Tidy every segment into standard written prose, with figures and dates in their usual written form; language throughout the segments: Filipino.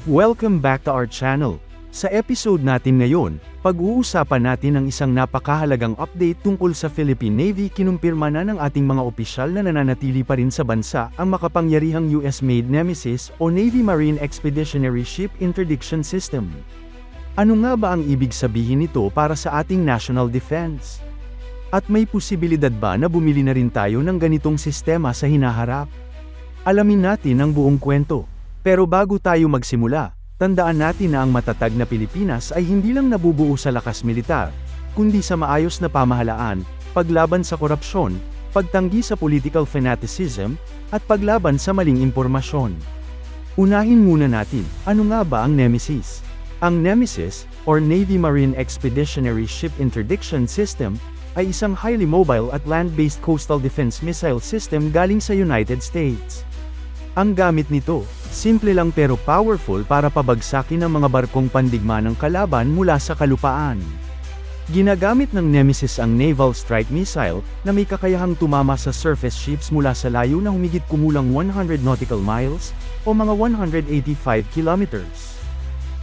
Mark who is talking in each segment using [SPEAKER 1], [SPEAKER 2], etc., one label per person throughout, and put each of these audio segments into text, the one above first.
[SPEAKER 1] Welcome back to our channel. Sa episode natin ngayon, pag-uusapan natin ang isang napakahalagang update tungkol sa Philippine Navy. Kinumpirma na ng ating mga opisyal na nananatili pa rin sa bansa ang makapangyarihang US-made Nemesis o Navy Marine Expeditionary Ship Interdiction System. Ano nga ba ang ibig sabihin nito para sa ating national defense? At may posibilidad ba na bumili na rin tayo ng ganitong sistema sa hinaharap? Alamin natin ang buong kwento. Pero bago tayo magsimula, tandaan natin na ang matatag na Pilipinas ay hindi lang nabubuo sa lakas militar, kundi sa maayos na pamahalaan, paglaban sa korupsyon, pagtanggi sa political fanaticism, at paglaban sa maling impormasyon. Unahin muna natin, ano nga ba ang Nemesis? Ang Nemesis, or Navy Marine Expeditionary Ship Interdiction System, ay isang highly mobile at land-based coastal defense missile system galing sa United States. Ang gamit nito, simple lang pero powerful para pabagsakin ang mga barkong pandigma ng kalaban mula sa kalupaan. Ginagamit ng Nemesis ang Naval Strike Missile, na may kakayahang tumama sa surface ships mula sa layo na humigit kumulang 100 nautical miles, o mga 185 kilometers.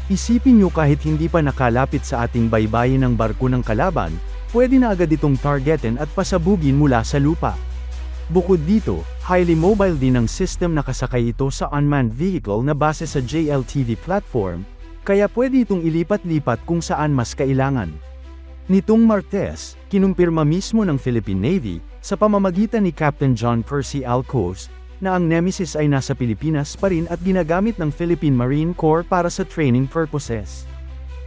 [SPEAKER 1] Isipin nyo, kahit hindi pa nakalapit sa ating baybayin ng barko ng kalaban, pwede na agad itong targetin at pasabugin mula sa lupa. Bukod dito, highly mobile din ang system, nakasakay ito sa unmanned vehicle na base sa JLTV platform, kaya pwede itong ilipat-lipat kung saan mas kailangan. Nitong Martes, kinumpirma mismo ng Philippine Navy, sa pamamagitan ni Captain John Percy Alcos, na ang Nemesis ay nasa Pilipinas pa rin at ginagamit ng Philippine Marine Corps para sa training purposes.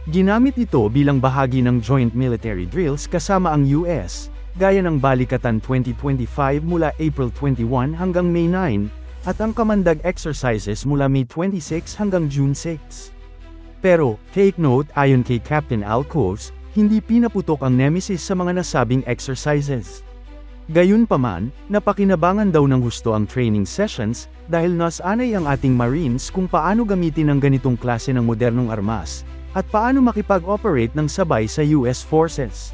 [SPEAKER 1] Ginamit ito bilang bahagi ng joint military drills kasama ang US, gaya ng Balikatan 2025 mula April 21 hanggang May 9, at ang Kamandag exercises mula May 26 hanggang June 6. Pero, take note, ayon kay Captain Alcos, hindi pinaputok ang Nemesis sa mga nasabing exercises. Gayunpaman, napakinabangan daw ng husto ang training sessions, dahil nasanay ang ating Marines kung paano gamitin ang ganitong klase ng modernong armas, at paano makipag-operate ng sabay sa US forces.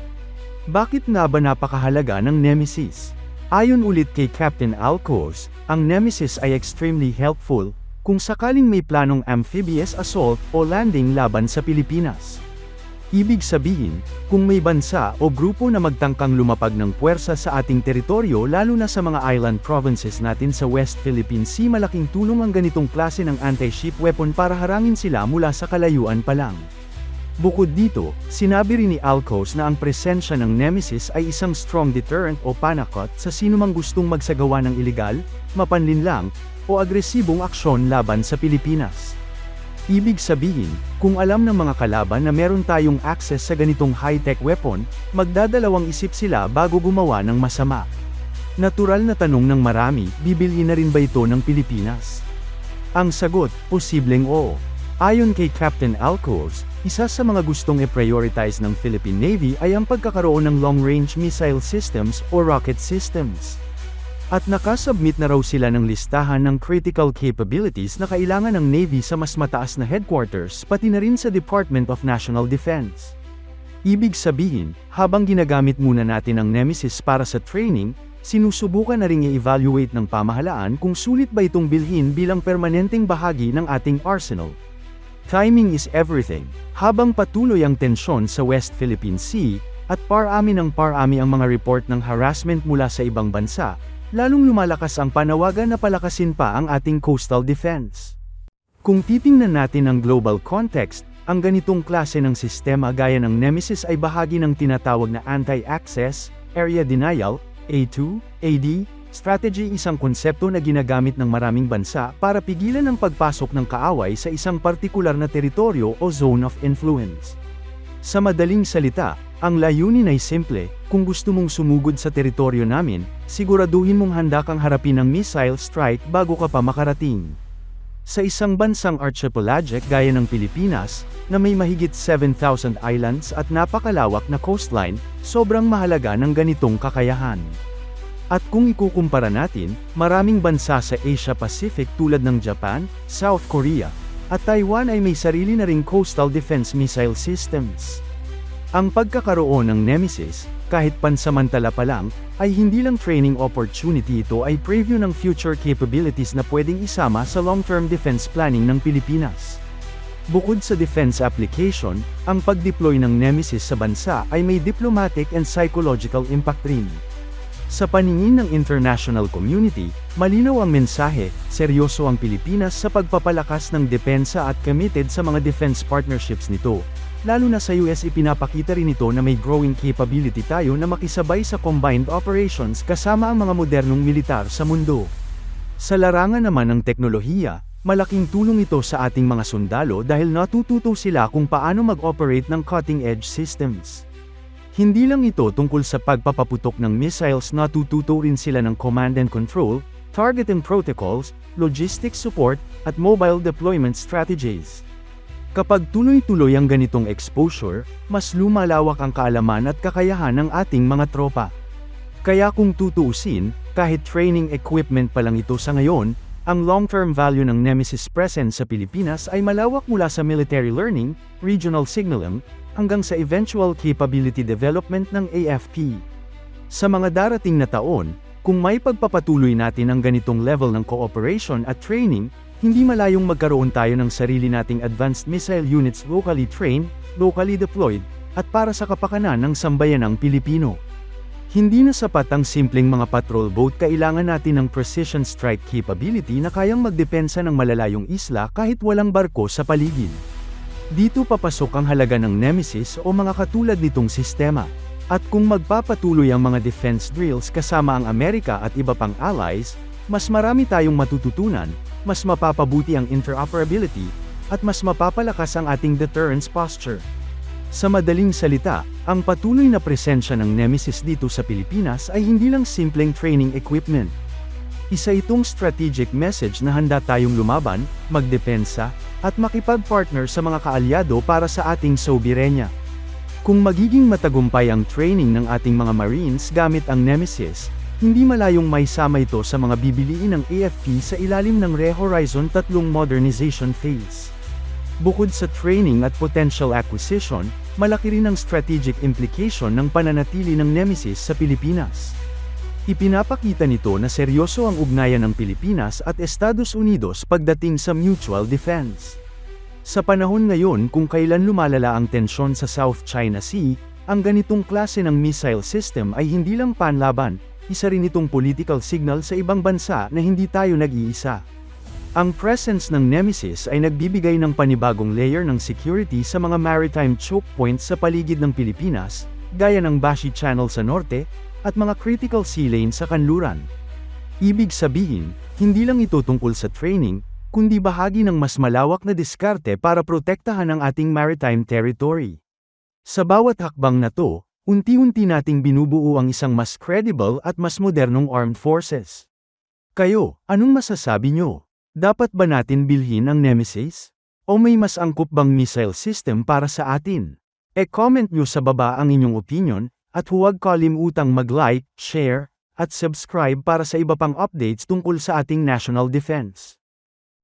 [SPEAKER 1] Bakit nga ba napakahalaga ng Nemesis? Ayon ulit kay Captain Alcos, ang Nemesis ay extremely helpful kung sakaling may planong amphibious assault o landing laban sa Pilipinas. Ibig sabihin, kung may bansa o grupo na magtangkang lumapag ng puwersa sa ating teritoryo, lalo na sa mga island provinces natin sa West Philippine Sea, malaking tulong ang ganitong klase ng anti-ship weapon para harangin sila mula sa kalayuan pa lang. Bukod dito, sinabi rin ni Alcos na ang presensya ng Nemesis ay isang strong deterrent o panakot sa sinumang gustong magsagawa ng ilegal, mapanlinlang, o agresibong aksyon laban sa Pilipinas. Ibig sabihin, kung alam ng mga kalaban na meron tayong access sa ganitong high-tech weapon, magdadalawang isip sila bago gumawa ng masama. Natural na tanong ng marami, bibili na rin ba ito ng Pilipinas? Ang sagot, posibleng oo. Ayon kay Captain Alcos, isa sa mga gustong i-prioritize ng Philippine Navy ay ang pagkakaroon ng long-range missile systems o rocket systems. At nakasubmit na raw sila ng listahan ng critical capabilities na kailangan ng Navy sa mas mataas na headquarters, pati na rin sa Department of National Defense. Ibig sabihin, habang ginagamit muna natin ang Nemesis para sa training, sinusubukan na ring i-evaluate ng pamahalaan kung sulit ba itong bilhin bilang permanenteng bahagi ng ating arsenal. Timing is everything. Habang patuloy ang tensyon sa West Philippine Sea, at parami ng parami ang mga report ng harassment mula sa ibang bansa, lalong lumalakas ang panawagan na palakasin pa ang ating coastal defense. Kung titingnan natin ang global context, ang ganitong klase ng sistema gaya ng Nemesis ay bahagi ng tinatawag na Anti-Access, Area Denial, A2, AD, strategy, isang konsepto na ginagamit ng maraming bansa para pigilan ang pagpasok ng kaaway sa isang partikular na teritoryo o zone of influence. Sa madaling salita, ang layunin ay simple: kung gusto mong sumugod sa teritoryo namin, siguraduhin mong handa kang harapin ang missile strike bago ka pa makarating. Sa isang bansang archipelagic gaya ng Pilipinas, na may mahigit 7,000 islands at napakalawak na coastline, sobrang mahalaga ng ganitong kakayahan. At kung ikukumpara natin, maraming bansa sa Asia Pacific tulad ng Japan, South Korea, at Taiwan ay may sarili na ring coastal defense missile systems. Ang pagkakaroon ng Nemesis, kahit pansamantala pa lang, ay hindi lang training opportunity, ito ay preview ng future capabilities na pwedeng isama sa long-term defense planning ng Pilipinas. Bukod sa defense application, ang pag-deploy ng Nemesis sa bansa ay may diplomatic and psychological impact rin. Sa paningin ng international community, malinaw ang mensahe, seryoso ang Pilipinas sa pagpapalakas ng depensa at committed sa mga defense partnerships nito. Lalo na sa US ipinapakita rin ito na may growing capability tayo na makisabay sa combined operations kasama ang mga modernong militar sa mundo. Sa larangan naman ng teknolohiya, malaking tulong ito sa ating mga sundalo dahil natututo sila kung paano mag-operate ng cutting-edge systems. Hindi lang ito tungkol sa pagpapaputok ng missiles, natututo rin sila ng command and control, targeting protocols, logistics support, at mobile deployment strategies. Kapag tuloy-tuloy ang ganitong exposure, mas lumalawak ang kaalaman at kakayahan ng ating mga tropa. Kaya kung tutuusin, kahit training equipment pa lang ito sa ngayon, ang long-term value ng Nemesis presence sa Pilipinas ay malawak mula sa military learning, regional signaling, hanggang sa eventual capability development ng AFP. Sa mga darating na taon, kung may pagpapatuloy natin ang ganitong level ng cooperation at training, hindi malayong magkaroon tayo ng sarili nating advanced missile units locally trained, locally deployed, at para sa kapakanan ng sambayanang Pilipino. Hindi na sapat ang simpleng mga patrol boat, kailangan natin ng precision strike capability na kayang magdepensa ng malalayong isla kahit walang barko sa paligid. Dito papasok ang halaga ng Nemesis o mga katulad nitong sistema. At kung magpapatuloy ang mga defense drills kasama ang Amerika at iba pang allies, mas marami tayong matututunan, mas mapapabuti ang interoperability, at mas mapapalakas ang ating deterrence posture. Sa madaling salita, ang patuloy na presensya ng Nemesis dito sa Pilipinas ay hindi lang simpleng training equipment. Isa itong strategic message na handa tayong lumaban, magdepensa, at makipag-partner sa mga kaalyado para sa ating soberenya. Kung magiging matagumpay ang training ng ating mga Marines gamit ang Nemesis, hindi malayong maisama ito sa mga bibiliin ng AFP sa ilalim ng Re-Horizon 3 modernization phase. Bukod sa training at potential acquisition, malaki rin ang strategic implication ng pananatili ng Nemesis sa Pilipinas. Ipinapakita nito na seryoso ang ugnayan ng Pilipinas at Estados Unidos pagdating sa mutual defense. Sa panahon ngayon kung kailan lumalala ang tensyon sa South China Sea, ang ganitong klase ng missile system ay hindi lang panlaban, isa rin itong political signal sa ibang bansa na hindi tayo nag-iisa. Ang presence ng Nemesis ay nagbibigay ng panibagong layer ng security sa mga maritime choke points sa paligid ng Pilipinas, gaya ng Bashi Channel sa norte, at mga critical sea lanes sa kanluran. Ibig sabihin, hindi lang ito tungkol sa training, kundi bahagi ng mas malawak na diskarte para protektahan ang ating maritime territory. Sa bawat hakbang na to, unti-unti nating binubuo ang isang mas credible at mas modernong armed forces. Kayo, anong masasabi nyo? Dapat ba natin bilhin ang Nemesis? O may mas angkop bang missile system para sa atin? E-comment nyo sa baba ang inyong opinion, at huwag kalimutang mag-like, share, at subscribe para sa iba pang updates tungkol sa ating national defense.